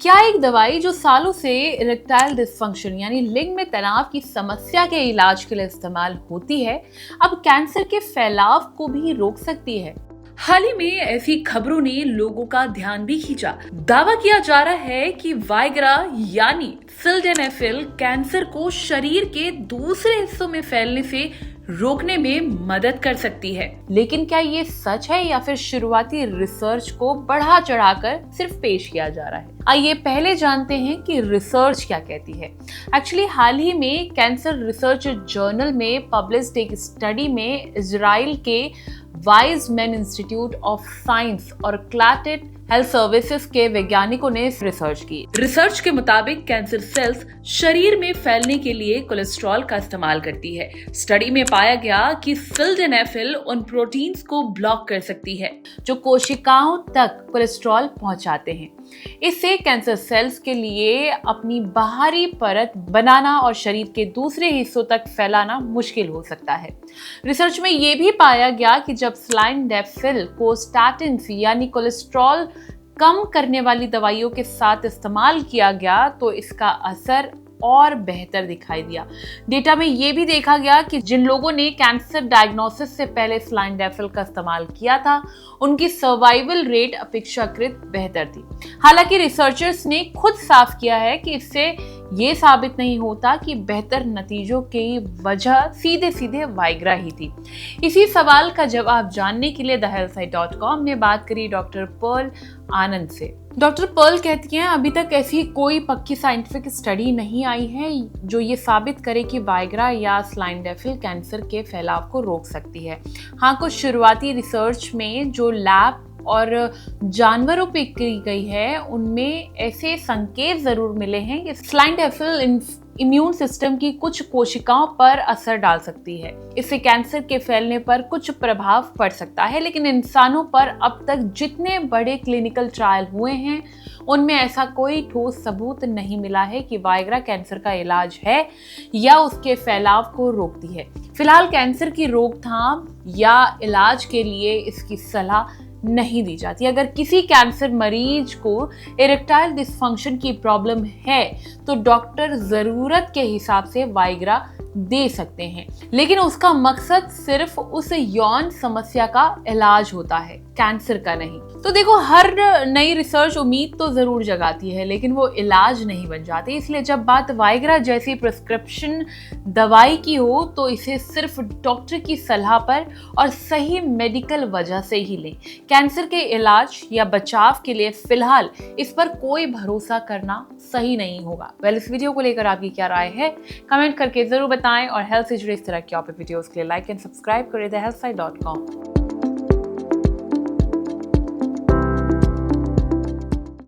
क्या एक दवाई जो सालों से इरेक्टाइल डिसफंक्शन यानी लिंग में तनाव की समस्या के इलाज के लिए इस्तेमाल होती है, अब कैंसर के फैलाव को भी रोक सकती है? हाल ही में ऐसी खबरों ने लोगों का ध्यान भी खींचा। दावा किया जा रहा है कि वाइग्रा यानी सिल्डेनाफिल कैंसर को शरीर के दूसरे हिस्सों में फैलने से रोकने में मदद कर सकती है। लेकिन क्या ये सच है या फिर शुरुआती रिसर्च को बढ़ा चढ़ाकर सिर्फ पेश किया जा रहा है? आइए पहले जानते हैं कि रिसर्च क्या कहती है। एक्चुअली हाल ही में कैंसर रिसर्च जर्नल में पब्लिश्ड एक स्टडी में इजराइल के वाइजमैन इंस्टीट्यूट ऑफ साइंस और क्लैटेड हेल्थ सर्विसेज के वैज्ञानिकों ने रिसर्च की। रिसर्च के मुताबिक कैंसर सेल्स शरीर में फैलने के लिए कोलेस्ट्रॉल का इस्तेमाल करती है। स्टडी में पाया गया कि सिल्डेनाफिल उन प्रोटीन्स को ब्लॉक कर सकती है जो कोशिकाओं तक कोलेस्ट्रॉल पहुंचाते हैं। इससे कैंसर सेल्स के लिए अपनी बाहरी परत बनाना और शरीर के दूसरे हिस्सों तक फैलाना मुश्किल हो सकता है। रिसर्च में यह भी पाया गया कि जब सिल्डेनाफिल को स्टैटिन्स यानी कोलेस्ट्रॉल कम करने वाली दवाइयों के साथ इस्तेमाल किया गया तो इसका असर और बेहतर दिखाई दिया। डेटा में यह भी देखा गया कि जिन लोगों ने कैंसर डायग्नोसिस से पहले सिल्डेनाफिल का इस्तेमाल किया था, उनकी सर्वाइवल रेट अपेक्षाकृत बेहतर थी। हालांकि रिसर्चर्स ने खुद साफ किया है कि इससे ये साबित नहीं होता कि बेहतर नतीजों की वजह सीधे सीधे वाइग्रा ही थी। इसी सवाल का जवाब जानने के लिए thehealthsite.com ने बात करी डॉक्टर पर्ल आनंद से। डॉक्टर पर्ल कहती हैं, अभी तक ऐसी कोई पक्की साइंटिफिक स्टडी नहीं आई है जो ये साबित करे कि वाइग्रा या सिल्डेनाफिल कैंसर के फैलाव को रोक सकती है। हाँ, कुछ शुरुआती रिसर्च में जो लैब और जानवरों पे की गई है उनमें ऐसे संकेत जरूर मिले हैं कि सिल्डेनाफिल इम्यून सिस्टम की कुछ कोशिकाओं पर असर डाल सकती है। इससे कैंसर के फैलने पर कुछ प्रभाव पड़ सकता है, लेकिन इंसानों पर अब तक जितने बड़े क्लिनिकल ट्रायल हुए हैं उनमें ऐसा कोई ठोस सबूत नहीं मिला है कि वाइग्रा कैंसर का इलाज है या उसके फैलाव को रोकती है। फिलहाल कैंसर की रोकथाम या इलाज के लिए इसकी सलाह नहीं दी जाती। अगर किसी कैंसर मरीज को इरेक्टाइल डिसफंक्शन की प्रॉब्लम है तो डॉक्टर जरूरत के हिसाब से वाइग्रा दे सकते हैं, लेकिन उसका मकसद सिर्फ उस यौन समस्या का इलाज होता है, कैंसर का नहीं। तो देखो, हर नई रिसर्च उम्मीद तो जरूर जगाती है, लेकिन वो इलाज नहीं बन जाती। इसलिए जब बात वाइग्रा जैसी प्रिस्क्रिप्शन दवाई की हो तो इसे सिर्फ डॉक्टर की सलाह पर और सही मेडिकल वजह से ही लें। कैंसर के इलाज या बचाव के लिए फिलहाल इस पर कोई भरोसा करना सही नहीं होगा। इस वीडियो को लेकर आपकी क्या राय है, कमेंट करके जरूर बताएं और हेल्थ से जुड़े इस तरह के वीडियोस के लिए लाइक एंड सब्सक्राइब करें thehealthsite.com।